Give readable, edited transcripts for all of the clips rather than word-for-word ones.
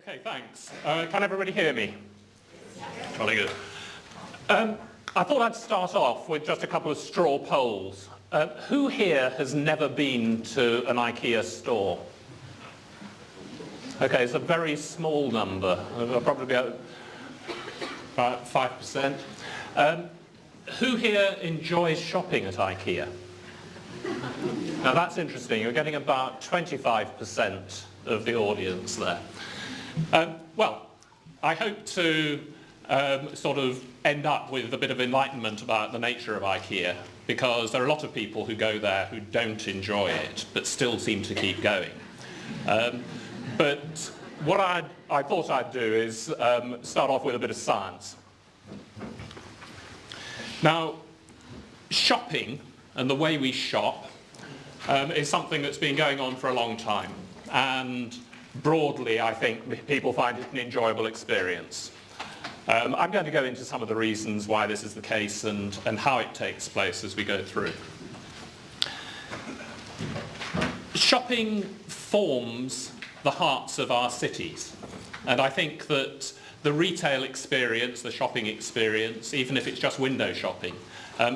Okay, thanks. Can everybody hear me? Very good. I thought I'd start off with just a couple of straw polls. Who here has never been to an Ikea store? Okay, it's a very small number. It'll probably be about 5%. Who here enjoys shopping at Ikea? Now that's interesting. You're getting about 25% of the audience there. Well, I hope to sort of end up with a bit of enlightenment about the nature of Ikea, because there are a lot of people who go there who don't enjoy it but still seem to keep going. But what I thought I'd do is start off with a bit of science. Now, shopping and the way we shop is something that's been going on for a long time, and broadly I think people find it an enjoyable experience. I'm going to go into some of the reasons why this is the case and how it takes place as we go through. Shopping forms the hearts of our cities, and I think that the retail experience, the shopping experience, even if it's just window shopping,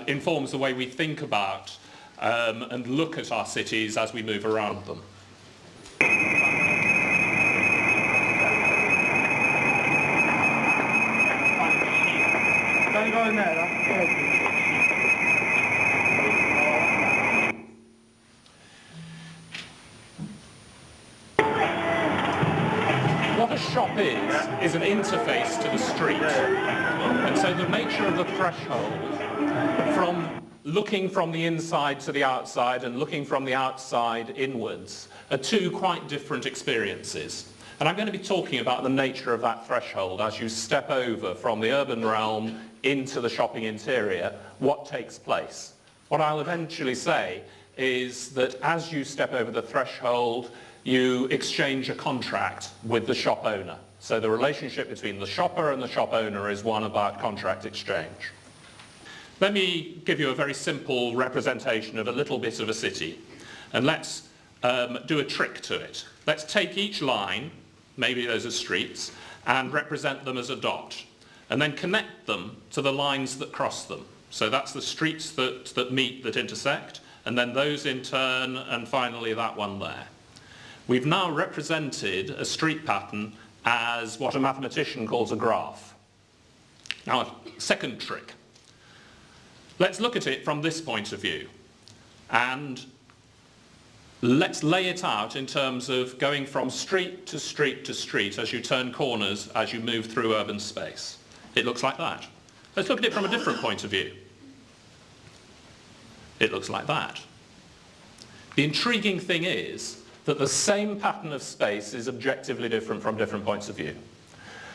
informs the way we think about and look at our cities as we move around them. Don't go in there, What a shop is an interface to the street. And so the nature of the threshold, from looking from the inside to the outside and looking from the outside inwards, are two quite different experiences. And I'm going to be talking about the nature of that threshold as you step over from the urban realm into the shopping interior, what takes place. What I'll eventually say is that as you step over the threshold, you exchange a contract with the shop owner. So the relationship between the shopper and the shop owner is one about contract exchange. Let me give you a very simple representation of a little bit of a city, and let's do a trick to it. Let's take each line, maybe those are streets, and represent them as a dot, and then connect them to the lines that cross them. So that's the streets that meet, that intersect, and then those in turn, and finally that one there. We've now represented a street pattern as what a mathematician calls a graph. Now, second trick. Let's look at it from this point of view, and let's lay it out in terms of going from street to street to street as you turn corners, as you move through urban space. It looks like that. Let's look at it from a different point of view. It looks like that. The intriguing thing is that the same pattern of space is objectively different from different points of view.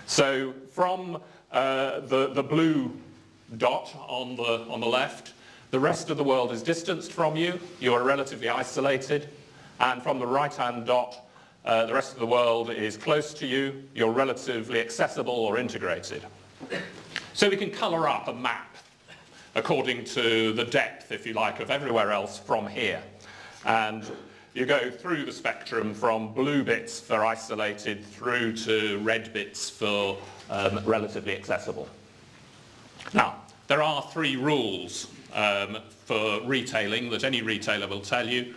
So from the blue dot on the left, the rest of the world is distanced from you, you are relatively isolated, and from the right-hand dot, the rest of the world is close to you, you're relatively accessible or integrated. So we can colour up a map according to the depth, if you like, of everywhere else from here. And you go through the spectrum from blue bits for isolated through to red bits for relatively accessible. Now, there are three rules for retailing that any retailer will tell you.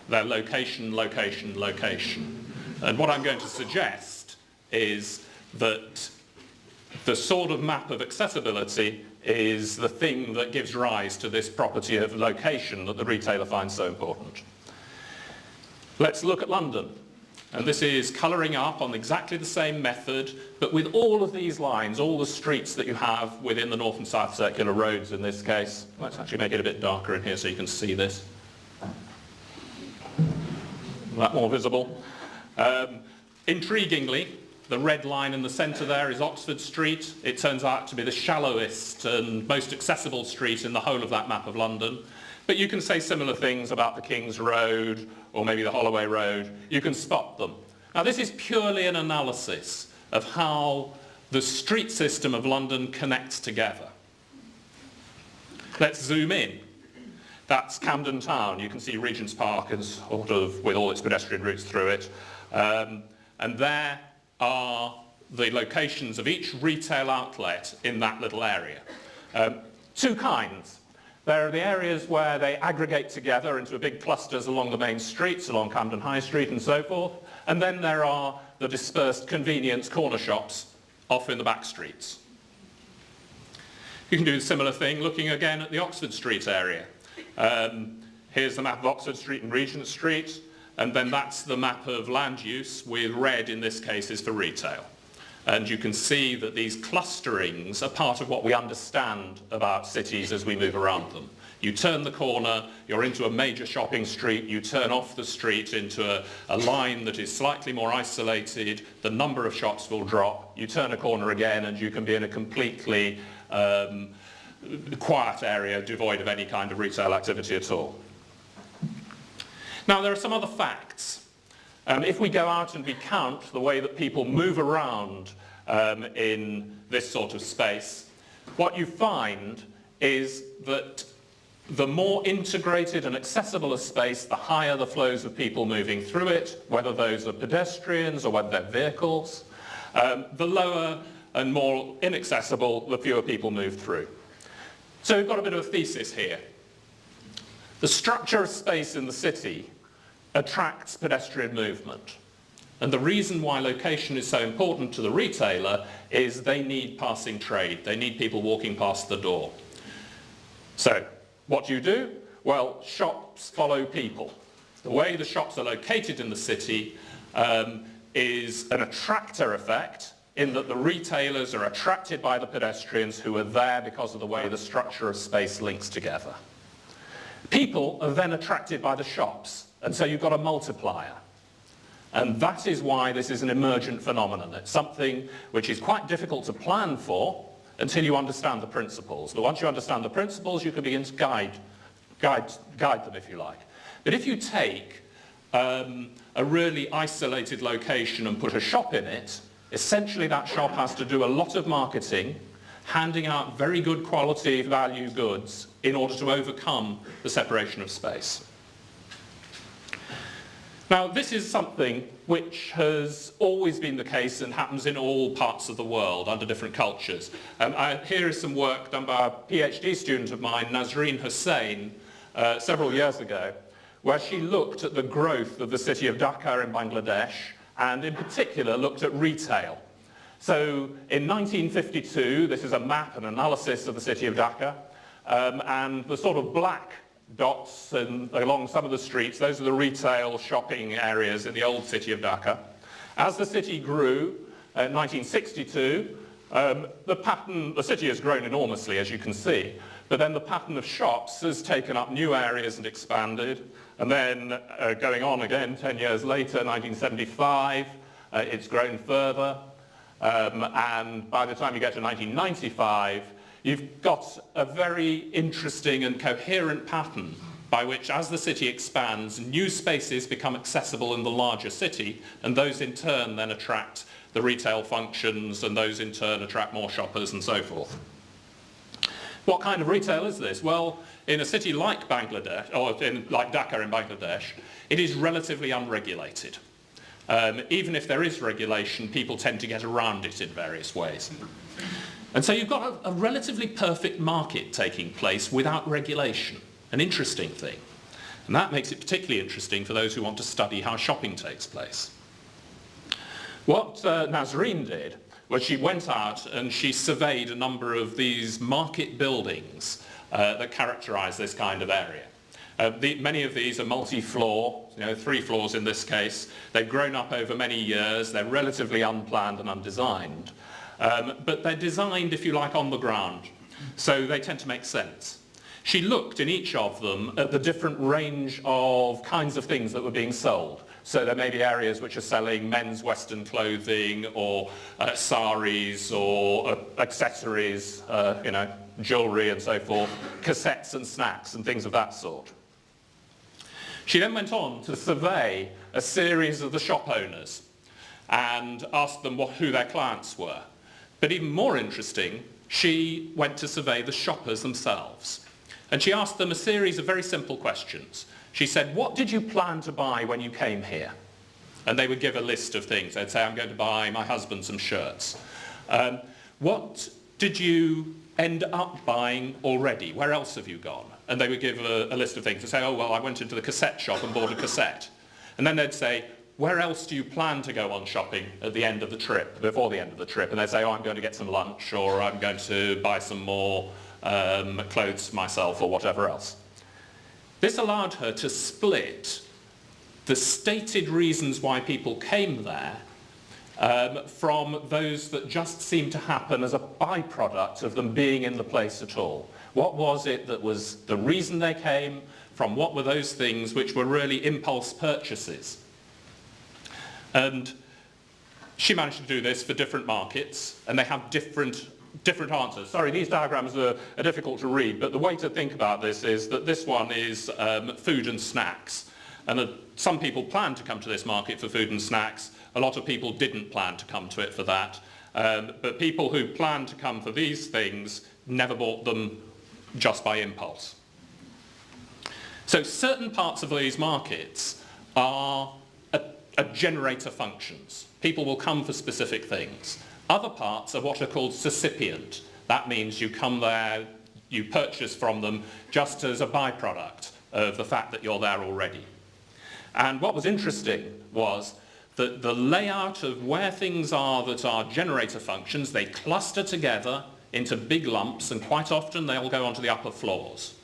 They're location, location, location. And what I'm going to suggest is that the sort of map of accessibility is the thing that gives rise to this property of location that the retailer finds so important. Let's look at London. And this is colouring up on exactly the same method, but with all of these lines, all the streets that you have within the north and south circular roads in this case. Let's actually make it a bit darker in here so you can see this. Is that more visible? Intriguingly, the red line in the centre there is Oxford Street. It turns out to be the shallowest and most accessible street in the whole of that map of London. But you can say similar things about the King's Road or maybe the Holloway Road. You can spot them. Now this is purely an analysis of how the street system of London connects together. Let's zoom in. That's Camden Town. You can see Regent's Park is sort of with all its pedestrian routes through it. And there are the locations of each retail outlet in that little area. Two kinds. There are the areas where they aggregate together into big clusters along the main streets, along Camden High Street and so forth. And then there are the dispersed convenience corner shops off in the back streets. You can do a similar thing looking again at the Oxford Street area. Here's the map of Oxford Street and Regent Street, and then that's the map of land use, with red in this case is for retail. And you can see that these clusterings are part of what we understand about cities as we move around them. You turn the corner, you're into a major shopping street, you turn off the street into a line that is slightly more isolated, the number of shops will drop, you turn a corner again and you can be in a completely quiet area devoid of any kind of retail activity at all. Now there are some other facts. If we go out and we count the way that people move around in this sort of space, what you find is that the more integrated and accessible a space, the higher the flows of people moving through it, whether those are pedestrians or whether they're vehicles. The lower and more inaccessible, the fewer people move through. So we've got a bit of a thesis here. The structure of space in the city attracts pedestrian movement. And the reason why location is so important to the retailer is they need passing trade. They need people walking past the door. So what do you do? Well, shops follow people. The way the shops are located in the city is an attractor effect, in that the retailers are attracted by the pedestrians who are there because of the way the structure of space links together. People are then attracted by the shops, and so you've got a multiplier. And that is why this is an emergent phenomenon. It's something which is quite difficult to plan for until you understand the principles. But once you understand the principles, you can begin to guide them, if you like. But if you take a really isolated location and put a shop in it, essentially that shop has to do a lot of marketing, handing out very good quality value goods in order to overcome the separation of space. Now, this is something which has always been the case and happens in all parts of the world under different cultures. Here is some work done by a PhD student of mine, Nazreen Hussain, several years ago, where she looked at the growth of the city of Dhaka in Bangladesh, and in particular looked at retail. So in 1952, this is a map and analysis of the city of Dhaka, and the sort of black dots along some of the streets, those are the retail shopping areas in the old city of Dhaka. As the city grew in 1962, the city has grown enormously, as you can see, but then the pattern of shops has taken up new areas and expanded, and then going on again 10 years later, 1975, it's grown further, and by the time you get to 1995, you've got a very interesting and coherent pattern by which, as the city expands, new spaces become accessible in the larger city, and those in turn then attract the retail functions, and those in turn attract more shoppers and so forth. What kind of retail is this? Well, in a city like Bangladesh, or like Dhaka in Bangladesh, it is relatively unregulated. Even if there is regulation, people tend to get around it in various ways. And so you've got a relatively perfect market taking place without regulation, an interesting thing. And that makes it particularly interesting for those who want to study how shopping takes place. What Nazreen did was she went out and she surveyed a number of these market buildings that characterize this kind of area. Many of these are multi-floor, 3 floors in this case. They've grown up over many years. They're relatively unplanned and undesigned. But they're designed, if you like, on the ground. So they tend to make sense. She looked in each of them at the different range of kinds of things that were being sold. So there may be areas which are selling men's Western clothing, or saris, or accessories, jewellery and so forth, cassettes and snacks and things of that sort. She then went on to survey a series of the shop owners and asked them who their clients were. But even more interesting, she went to survey the shoppers themselves. And she asked them a series of very simple questions. She said, what did you plan to buy when you came here? And they would give a list of things. They'd say, I'm going to buy my husband some shirts. What did you end up buying already? Where else have you gone? And they would give a list of things and say, oh, well, I went into the cassette shop and bought a cassette. And then they'd say, where else do you plan to go on shopping at the end of the trip, before the end of the trip? And they'd say, oh, I'm going to get some lunch, or I'm going to buy some more clothes myself, or whatever else. This allowed her to split the stated reasons why people came there from those that just seemed to happen as a byproduct of them being in the place at all. What was it that was the reason they came from? What were those things which were really impulse purchases? And she managed to do this for different markets, and they have different answers. Sorry, these diagrams are difficult to read, but the way to think about this is that this one is food and snacks. And some people planned to come to this market for food and snacks. A lot of people didn't plan to come to it for that. But people who planned to come for these things never bought them just by impulse. So certain parts of these markets are generator functions. People will come for specific things. Other parts are what are called suscipient. That means you come there, you purchase from them just as a byproduct of the fact that you're there already. And what was interesting was that the layout of where things are that are generator functions, they cluster together into big lumps, and quite often they'll go onto the upper floors.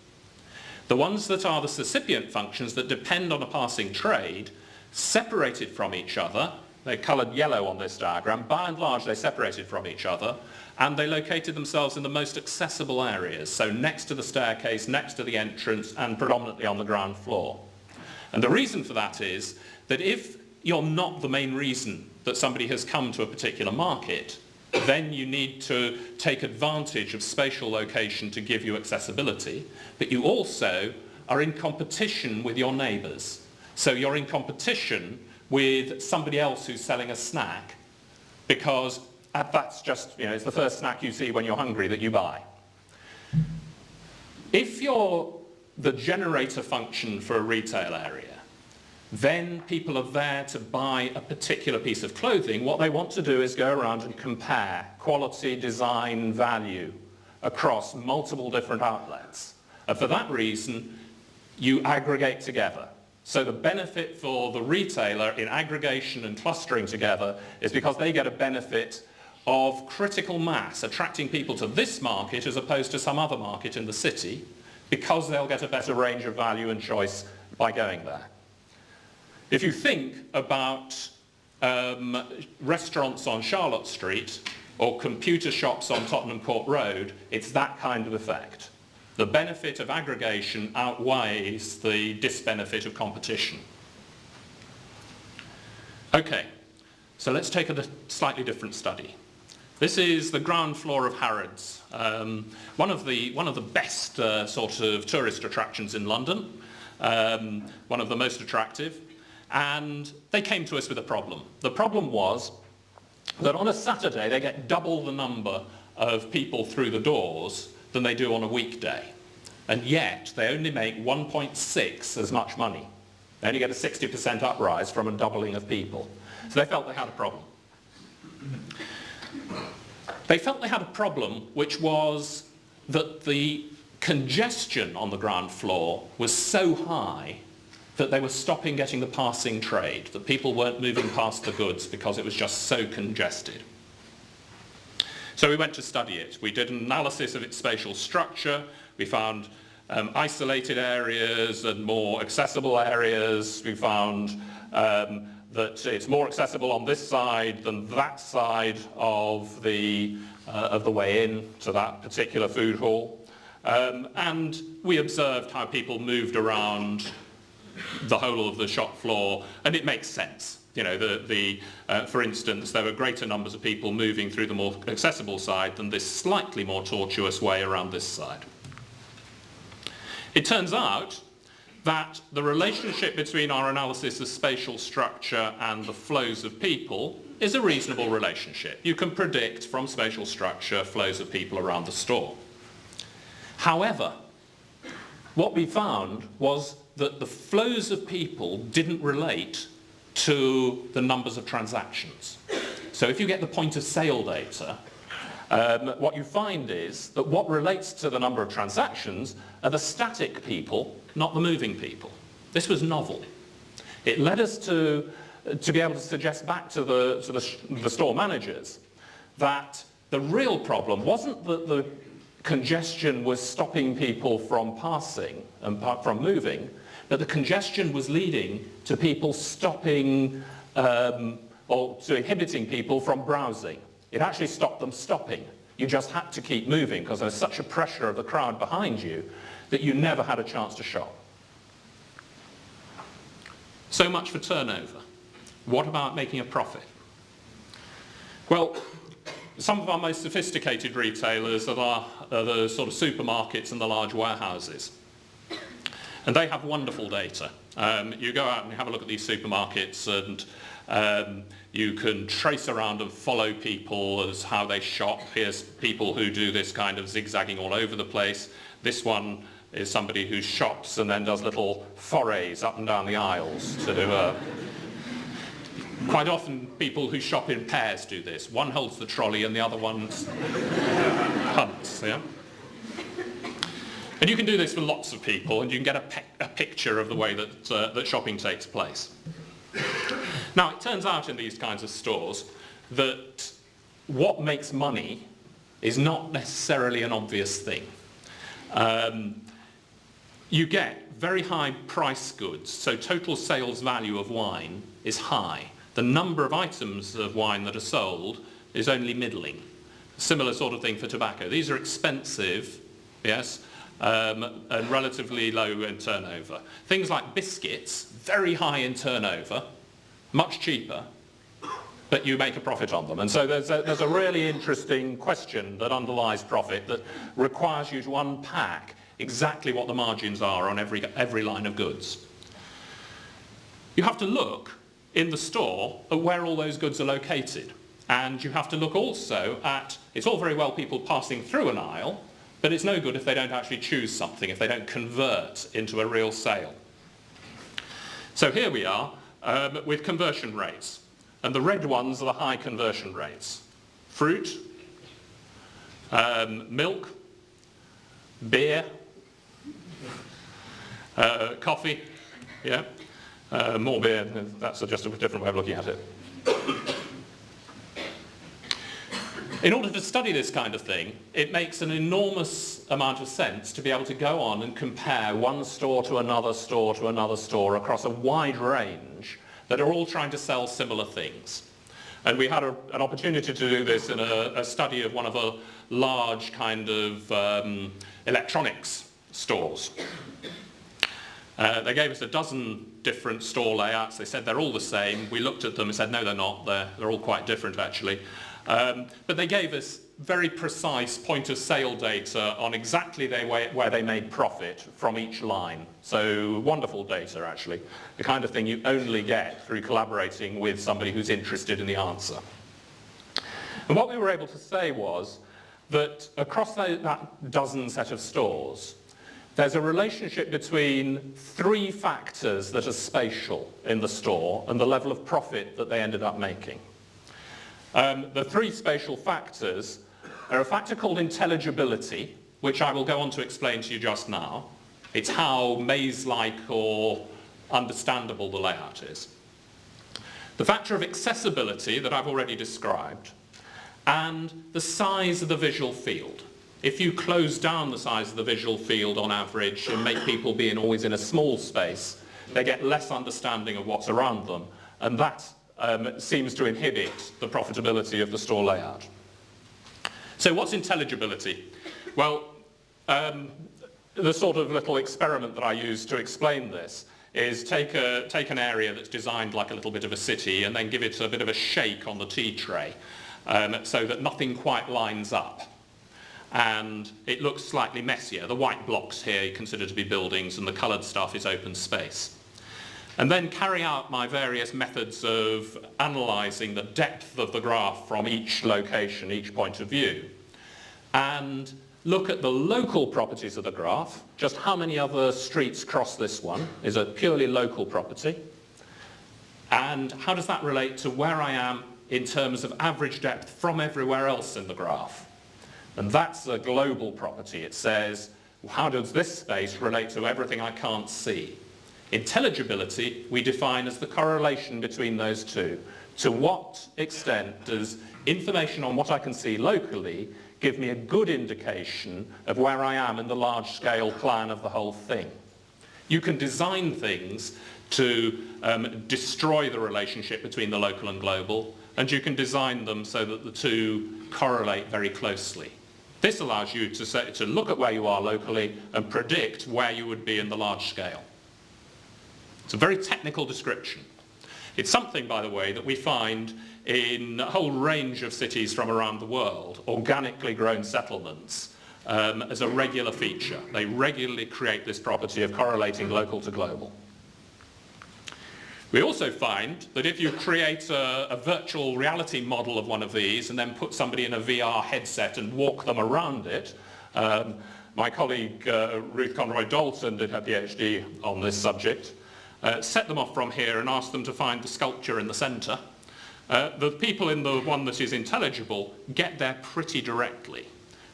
The ones that are the suscipient functions that depend on a passing trade, separated from each other, they're coloured yellow on this diagram, by and large they separated from each other, and they located themselves in the most accessible areas, so next to the staircase, next to the entrance, and predominantly on the ground floor. And the reason for that is that if you're not the main reason that somebody has come to a particular market, then you need to take advantage of spatial location to give you accessibility, but you also are in competition with your neighbours. So you're in competition with somebody else who's selling a snack, because that's just, it's the first snack you see when you're hungry that you buy. If you're the generator function for a retail area, then people are there to buy a particular piece of clothing. What they want to do is go around and compare quality, design, value across multiple different outlets. And for that reason, you aggregate together. So the benefit for the retailer in aggregation and clustering together is because they get a benefit of critical mass, attracting people to this market as opposed to some other market in the city, because they'll get a better range of value and choice by going there. If you think about restaurants on Charlotte Street or computer shops on Tottenham Court Road, it's that kind of effect. The benefit of aggregation outweighs the disbenefit of competition. Okay, so let's take a slightly different study. This is the ground floor of Harrods, one of the best sort of tourist attractions in London, one of the most attractive, and they came to us with a problem. The problem was that on a Saturday they get double the number of people through the doors than they do on a weekday, and yet they only make 1.6 as much money. They only get a 60% uprise from a doubling of people. So they felt they had a problem. They felt they had a problem, which was that the congestion on the ground floor was so high that they were stopping getting the passing trade, that people weren't moving past the goods because it was just so congested. So we went to study it. We did an analysis of its spatial structure. We found isolated areas and more accessible areas. We found that it's more accessible on this side than that side of the way in to that particular food hall. And we observed how people moved around the whole of the shop floor, and it makes sense. For instance, there were greater numbers of people moving through the more accessible side than this slightly more tortuous way around this side. It turns out that the relationship between our analysis of spatial structure and the flows of people is a reasonable relationship. You can predict from spatial structure flows of people around the store. However, what we found was that the flows of people didn't relate to the numbers of transactions. So if you get the point of sale data, what you find is that what relates to the number of transactions are the static people, not the moving people. This was novel. It led us to be able to suggest back to the store managers that the real problem wasn't that the congestion was stopping people from passing and from moving, but the congestion was leading to people stopping or to inhibiting people from browsing. It actually stopped them stopping. You just had to keep moving because there was such a pressure of the crowd behind you that you never had a chance to shop. So much for turnover. What about making a profit? Well, some of our most sophisticated retailers are the sort of supermarkets and the large warehouses. And they have wonderful data. You go out and have a look at these supermarkets and you can trace around and follow people as how they shop. Here's people who do this kind of zigzagging all over the place. This one is somebody who shops and then does little forays up and down the aisles to quite often people who shop in pairs do this. One holds the trolley and the other one hunts. Yeah? And you can do this with lots of people, and you can get a picture of the way that shopping takes place. Now, it turns out in these kinds of stores that what makes money is not necessarily an obvious thing. You get very high price goods, so total sales value of wine is high. The number of items of wine that are sold is only middling. Similar sort of thing for tobacco. These are expensive, yes, and relatively low in turnover. Things like biscuits, very high in turnover, much cheaper, but you make a profit on them. And so there's a really interesting question that underlies profit that requires you to unpack exactly what the margins are on every line of goods. You have to look in the store at where all those goods are located. And you have to look also at, it's all very well people passing through an aisle, but it's no good if they don't actually choose something, if they don't convert into a real sale. So here we are with conversion rates. And the red ones are the high conversion rates. Fruit, milk, beer, coffee, yeah. More beer, that's just a different way of looking at it. In order to study this kind of thing, it makes an enormous amount of sense to be able to go on and compare one store to another store to another store across a wide range that are all trying to sell similar things. And we had an opportunity to do this in a study of one of a large kind of electronics stores. They gave us a dozen different store layouts. They said they're all the same. We looked at them and said, no, they're not. They're all quite different, actually. But they gave us very precise point of sale data on exactly where they made profit from each line. So wonderful data, actually. The kind of thing you only get through collaborating with somebody who's interested in the answer. And what we were able to say was that across that dozen set of stores, there's a relationship between three factors that are spatial in the store and the level of profit that they ended up making. The three spatial factors are a factor called intelligibility, which I will go on to explain to you just now. It's how maze-like or understandable the layout is. The factor of accessibility that I've already described, and the size of the visual field. If you close down the size of the visual field on average and make people be always in a small space, they get less understanding of what's around them, and that seems to inhibit the profitability of the store layout. So what's intelligibility? Well, the sort of little experiment that I use to explain this is take an area that's designed like a little bit of a city and then give it a bit of a shake on the tea tray so that nothing quite lines up. And it looks slightly messier. The white blocks here you consider to be buildings and the coloured stuff is open space. And then carry out my various methods of analysing the depth of the graph from each location, each point of view. And look at the local properties of the graph, just how many other streets cross this one is a purely local property. And how does that relate to where I am in terms of average depth from everywhere else in the graph? And that's a global property. It says, how does this space relate to everything I can't see? Intelligibility we define as the correlation between those two. To what extent does information on what I can see locally give me a good indication of where I am in the large-scale plan of the whole thing? You can design things to destroy the relationship between the local and global, and you can design them so that the two correlate very closely. This allows you to look at where you are locally and predict where you would be in the large scale. It's a very technical description. It's something, by the way, that we find in a whole range of cities from around the world, organically grown settlements, as a regular feature. They regularly create this property of correlating local to global. We also find that if you create a virtual reality model of one of these and then put somebody in a VR headset and walk them around it, my colleague Ruth Conroy Dalton did her PhD on this subject, set them off from here and asked them to find the sculpture in the centre. The people in the one that is intelligible get there pretty directly,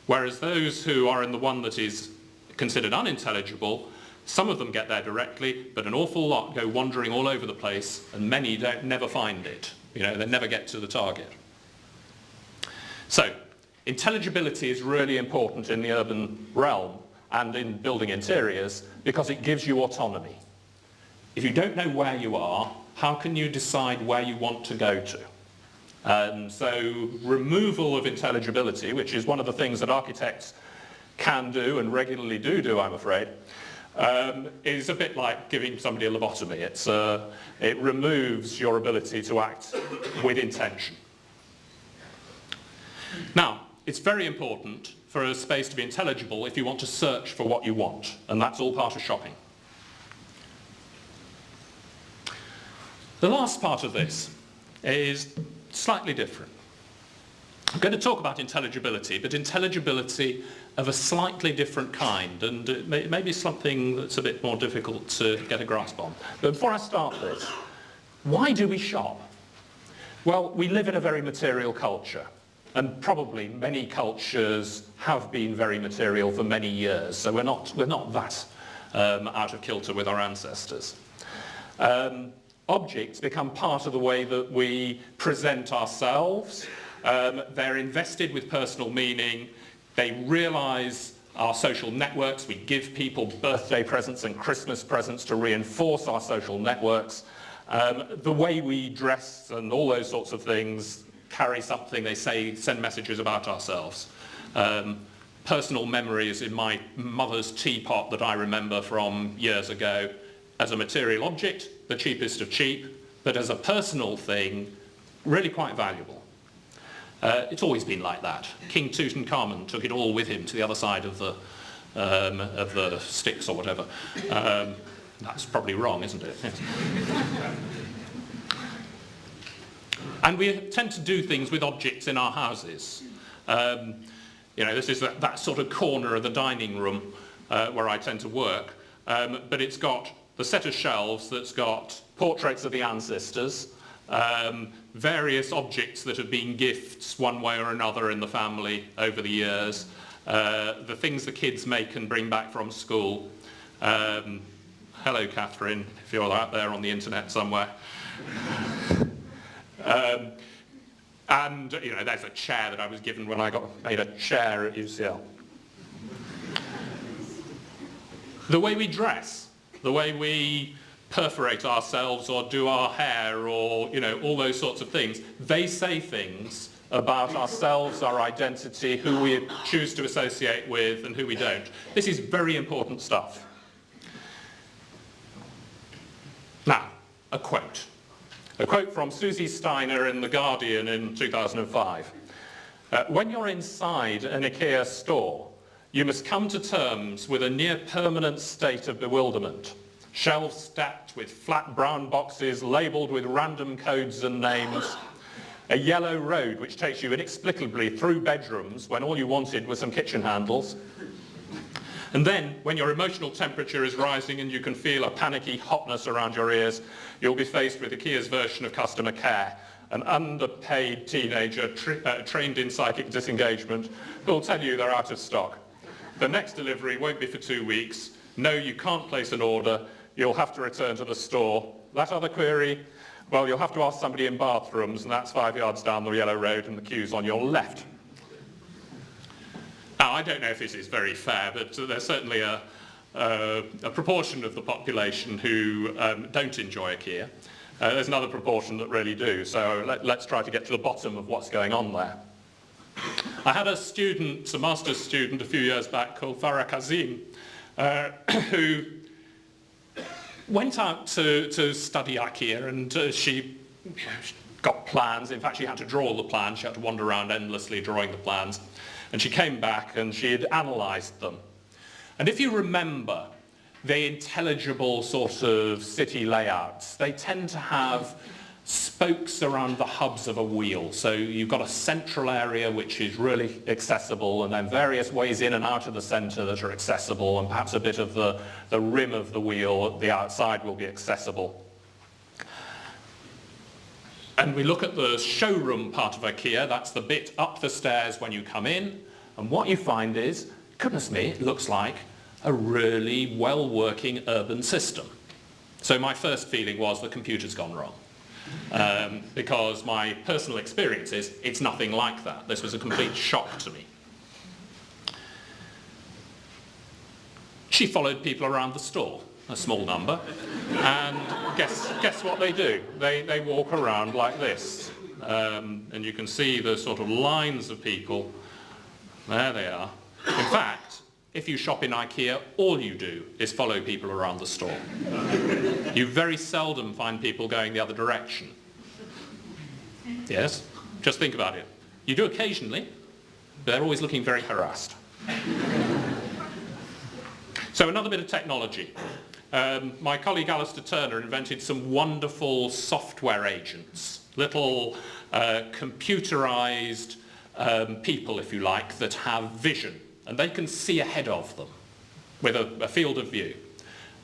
whereas those who are in the one that is considered unintelligible, some of them get there directly, but an awful lot go wandering all over the place, and many never find it. You know, they never get to the target. So, intelligibility is really important in the urban realm and in building interiors because it gives you autonomy. If you don't know where you are, how can you decide where you want to go to? And so removal of intelligibility, which is one of the things that architects can do and regularly do, I'm afraid, is a bit like giving somebody a lobotomy. It removes your ability to act with intention. Now, it's very important for a space to be intelligible if you want to search for what you want, and that's all part of shopping. The last part of this is slightly different. I'm going to talk about intelligibility, but intelligibility of a slightly different kind, and it may be something that's a bit more difficult to get a grasp on. But before I start this, why do we shop? Well, we live in a very material culture, and probably many cultures have been very material for many years, so we're not that out of kilter with our ancestors. Objects become part of the way that we present ourselves. They're invested with personal meaning. They realise our social networks. We give people birthday presents and Christmas presents to reinforce our social networks. The way we dress and all those sorts of things carry something. They send messages about ourselves. Personal memories in my mother's teapot that I remember from years ago. As a material object, the cheapest of cheap, but as a personal thing, really quite valuable. It's always been like that. King Tutankhamun took it all with him to the other side of the Styx or whatever. That's probably wrong, isn't it? Yes. And we tend to do things with objects in our houses. You know, this is that sort of corner of the dining room where I tend to work, but it's got the set of shelves that's got portraits of the ancestors, various objects that have been gifts one way or another in the family over the years, the things the kids make and bring back from school. Hello, Catherine, if you're out there on the internet somewhere. And, you know, there's a chair that I was given when I got made a chair at UCL. The way we dress, the way we perforate ourselves or do our hair or, you know, all those sorts of things, they say things about ourselves, our identity, who we choose to associate with and who we don't. This is very important stuff. Now, a quote. A quote from Susie Steiner in The Guardian in 2005. When you're inside an Ikea store, you must come to terms with a near-permanent state of bewilderment. Shelves stacked with flat brown boxes labelled with random codes and names. A yellow road which takes you inexplicably through bedrooms when all you wanted was some kitchen handles. And then, when your emotional temperature is rising and you can feel a panicky hotness around your ears, you'll be faced with Ikea's version of customer care, an underpaid teenager trained in psychic disengagement who will tell you they're out of stock. The next delivery won't be for 2 weeks. No, you can't place an order. You'll have to return to the store. That other query? Well, you'll have to ask somebody in bathrooms, and that's 5 yards down the yellow road and the queue's on your left. Now, I don't know if this is very fair, but there's certainly a proportion of the population who don't enjoy Ikea. There's another proportion that really do, so let's try to get to the bottom of what's going on there. I had a student, a master's student a few years back called Farah Kazim, who went out to study Ikea, and she got plans. In fact, she had to draw the plans. She had to wander around endlessly drawing the plans. And she came back and she had analysed them. And if you remember the intelligible sort of city layouts, they tend to have spokes around the hubs of a wheel. So you've got a central area which is really accessible, and then various ways in and out of the centre that are accessible, and perhaps a bit of the rim of the wheel at the outside will be accessible. And we look at the showroom part of Ikea. That's the bit up the stairs when you come in, and what you find is, goodness me, it looks like a really well-working urban system. So my first feeling was the computer's gone wrong. Because my personal experience is it's nothing like that. This was a complete shock to me. She followed people around the store, a small number, and guess what they do? They walk around like this, and you can see the sort of lines of people. There they are. In fact, if you shop in Ikea, all you do is follow people around the store. You very seldom find people going the other direction. Yes? Just think about it. You do occasionally, but they're always looking very harassed. So another bit of technology. My colleague Alistair Turner invented some wonderful software agents, little computerized people, if you like, that have vision. And they can see ahead of them with a field of view.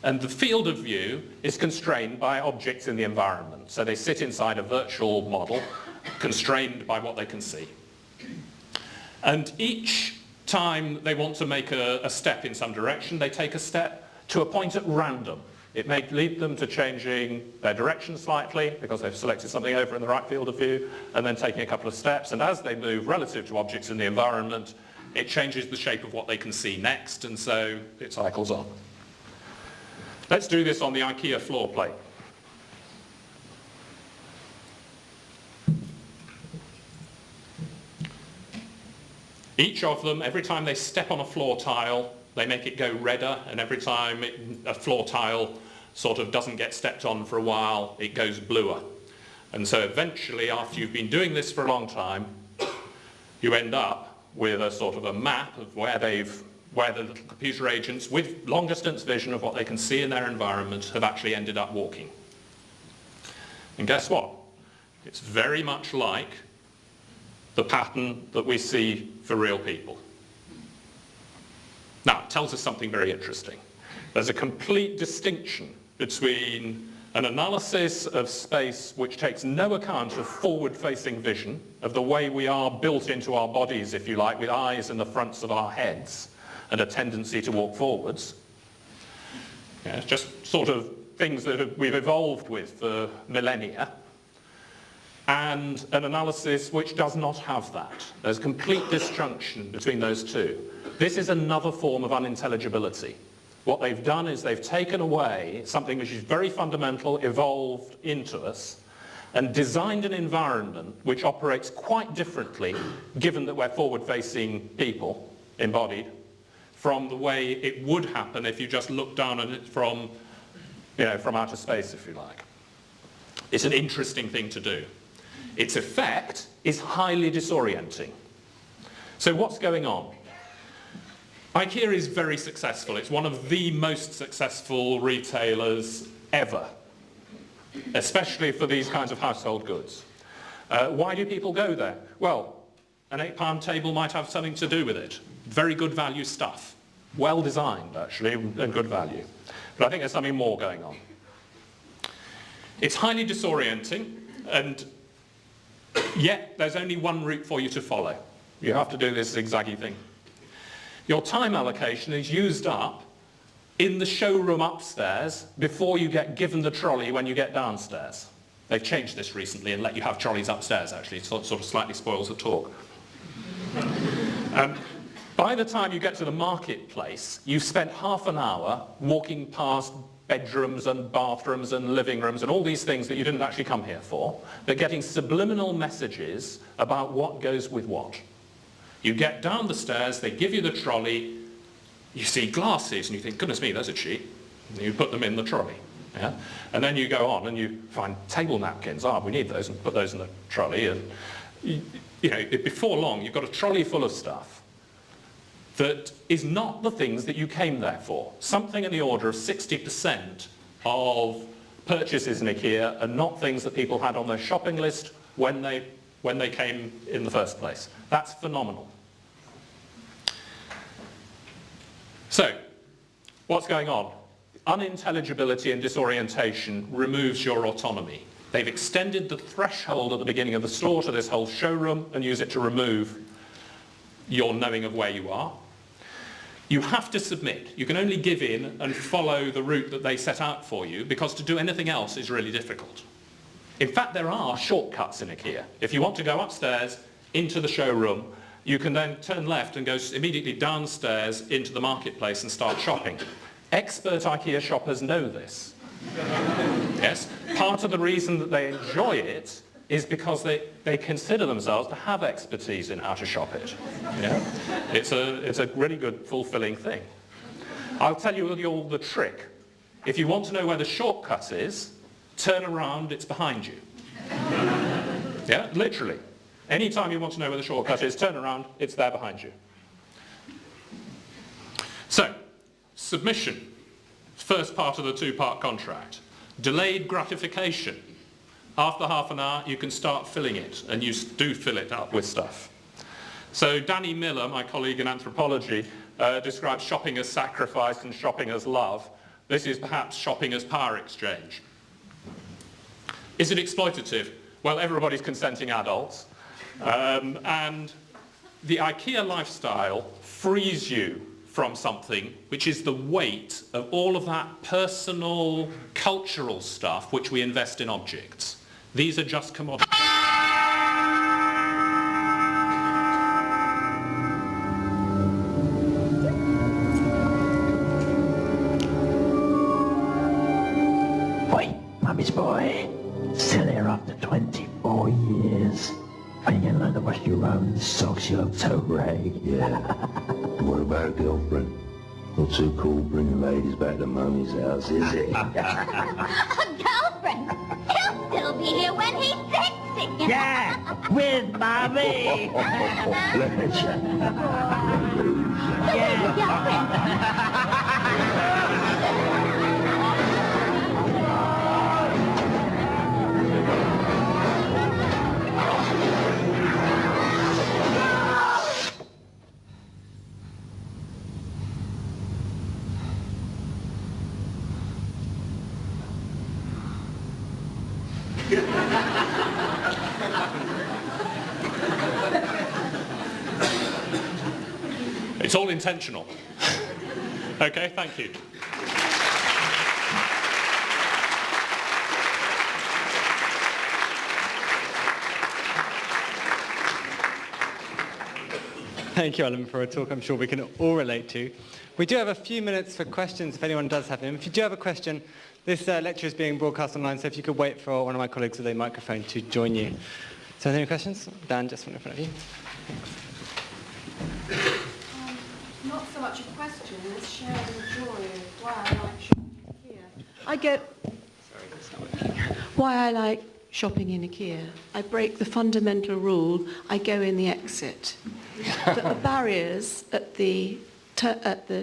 And the field of view is constrained by objects in the environment. So they sit inside a virtual model, constrained by what they can see. And each time they want to make a step in some direction, they take a step to a point at random. It may lead them to changing their direction slightly because they've selected something over in the right field of view, and then taking a couple of steps. And as they move relative to objects in the environment, it changes the shape of what they can see next, and so it cycles on. Let's do this on the Ikea floor plate. Each of them, every time they step on a floor tile, they make it go redder, and every time a floor tile sort of doesn't get stepped on for a while, it goes bluer. And so eventually, after you've been doing this for a long time, you end up with a sort of a map of where the little computer agents with long distance vision of what they can see in their environment have actually ended up walking. And guess what? It's very much like the pattern that we see for real people. Now, it tells us something very interesting. There's a complete distinction between an analysis of space which takes no account of forward-facing vision, of the way we are built into our bodies, if you like, with eyes in the fronts of our heads and a tendency to walk forwards. Yeah, it's just sort of things that we've evolved with for millennia, and an analysis which does not have that. There's complete disjunction between those two. This is another form of unintelligibility. What they've done is they've taken away something which is very fundamental, evolved into us, and designed an environment which operates quite differently, given that we're forward-facing people, embodied, from the way it would happen if you just looked down on it from outer space, if you like. It's an interesting thing to do. Its effect is highly disorienting. So what's going on? Ikea is very successful. It's one of the most successful retailers ever, especially for these kinds of household goods. Why do people go there? Well, an £8 table might have something to do with it. Very good value stuff. well designed, actually, and good value. But I think there's something more going on. It's highly disorienting, and yet there's only one route for you to follow. You have to do this zigzaggy thing. Your time allocation is used up in the showroom upstairs before you get given the trolley when you get downstairs. They've changed this recently and let you have trolleys upstairs, actually. It sort of slightly spoils the talk. By the time you get to the marketplace, you've spent half an hour walking past bedrooms and bathrooms and living rooms and all these things that you didn't actually come here for, but getting subliminal messages about what goes with what. You get down the stairs, they give you the trolley, you see glasses and you think, goodness me, those are cheap. And you put them in the trolley. Yeah? And then you go on and you find table napkins. We need those, and put those in the trolley. And before long, you've got a trolley full of stuff that is not the things that you came there for. Something in the order of 60% of purchases in Ikea are not things that people had on their shopping list when they came in the first place. That's phenomenal. So, what's going on? Unintelligibility and disorientation removes your autonomy. They've extended the threshold at the beginning of the store to this whole showroom and use it to remove your knowing of where you are. You have to submit. You can only give in and follow the route that they set out for you, because to do anything else is really difficult. In fact, there are shortcuts in Ikea. If you want to go upstairs into the showroom, you can then turn left and go immediately downstairs into the marketplace and start shopping. Expert Ikea shoppers know this. Yes, part of the reason that they enjoy it is because they consider themselves to have expertise in how to shop it. Yeah? It's a really good, fulfilling thing. I'll tell you the trick. If you want to know where the shortcut is, turn around, it's behind you. Yeah, literally. Anytime you want to know where the shortcut is, turn around, it's there behind you. So, submission, first part of the two-part contract. Delayed gratification. After half an hour, you can start filling it, and you do fill it up with stuff. So Danny Miller, my colleague in anthropology, describes shopping as sacrifice and shopping as love. This is perhaps shopping as power exchange. Is it exploitative? Well, everybody's consenting adults. And the Ikea lifestyle frees you from something which is the weight of all of that personal, cultural stuff which we invest in objects. These are just commodities. Wait, Mummy's boy. Still here after 24 years. Are you going to learn to wash your own socks? You look so ragged. Yeah. What about a girlfriend? Not too cool bringing ladies back to Mummy's house, is it? A girlfriend? He'll still be here when he's 60. Yeah, with Mummy. It's all intentional. Okay, thank you. Thank you, Alan, for a talk I'm sure we can all relate to. We do have a few minutes for questions if anyone does have them. If you do have a question, this lecture is being broadcast online, so if you could wait for one of my colleagues with a microphone to join you. So, any questions? Dan, just one in front of you. Not so much a question as sharing the joy of why I like shopping in IKEA. Why I like shopping in IKEA. I break the fundamental rule, I go in the exit. But the barriers at the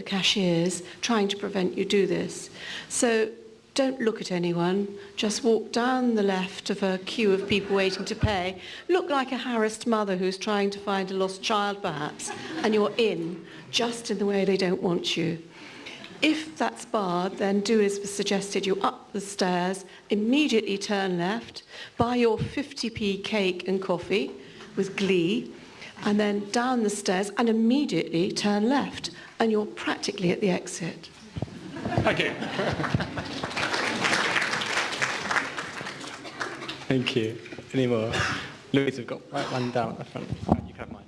cashiers trying to prevent you do this. So Don't look at anyone. Just walk down the left of a queue of people waiting to pay. Look like a harassed mother who's trying to find a lost child, perhaps, and you're in, just in the way they don't want you. If that's barred, then do as was suggested. You're up the stairs, immediately turn left, buy your 50p cake and coffee with glee, and then down the stairs and immediately turn left, and you're practically at the exit. Thank you. Thank you. Any more? Louise, we've got one down at the front. Right, you can have mine.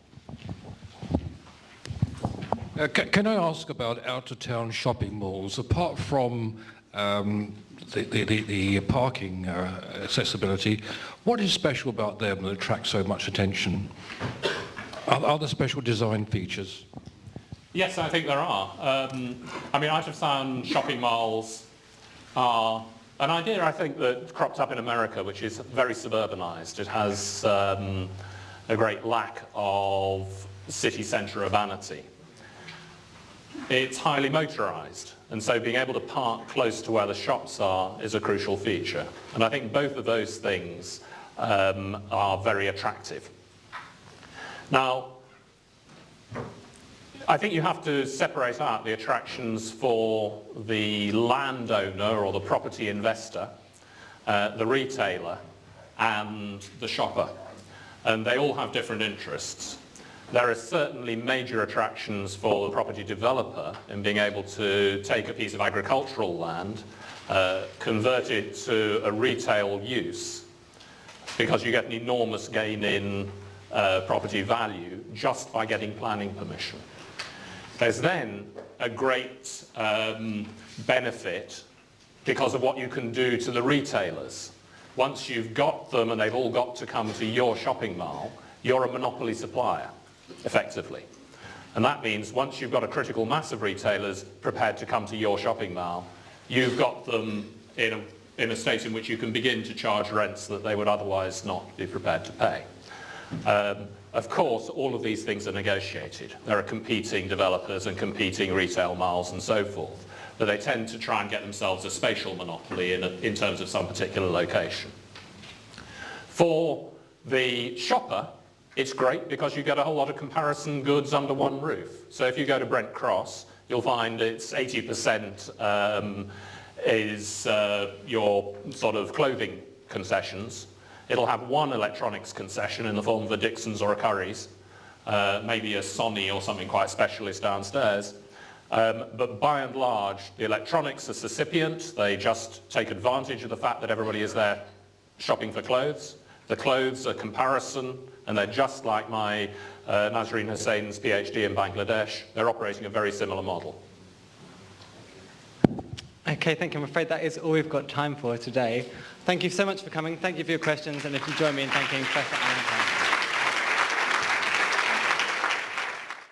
Can I ask about out-of-town shopping malls? Apart from the parking accessibility, what is special about them that attracts so much attention? Are there special design features? Yes, I think there are. I mean, out-of-town shopping malls are an idea, I think, that cropped up in America, which is very suburbanized. It has a great lack of city centre urbanity. It's highly motorised, and so being able to park close to where the shops are is a crucial feature. And I think both of those things are very attractive. Now, I think you have to separate out the attractions for the landowner or the property investor, the retailer, and the shopper. And they all have different interests. There are certainly major attractions for the property developer in being able to take a piece of agricultural land, convert it to a retail use, because you get an enormous gain in property value just by getting planning permission. There's then a great benefit because of what you can do to the retailers. Once you've got them and they've all got to come to your shopping mall, you're a monopoly supplier, effectively. And that means once you've got a critical mass of retailers prepared to come to your shopping mall, you've got them in a state in which you can begin to charge rents that they would otherwise not be prepared to pay. Of course, all of these things are negotiated. There are competing developers and competing retail malls and so forth, but they tend to try and get themselves a spatial monopoly in terms of some particular location. For the shopper, it's great because you get a whole lot of comparison goods under one roof. So if you go to Brent Cross, you'll find it's 80% is your sort of clothing concessions. It'll have one electronics concession in the form of a Dixon's or a Curry's, maybe a Sony or something quite specialist downstairs. But by and large, the electronics are subsipient. They just take advantage of the fact that everybody is there shopping for clothes. The clothes are comparison, and they're just like my Nazreen Hussein's PhD in Bangladesh. They're operating a very similar model. Okay, thank you. I'm afraid that is all we've got time for today. Thank you so much for coming. Thank you for your questions, and if you join me in thanking Professor Alan Penn.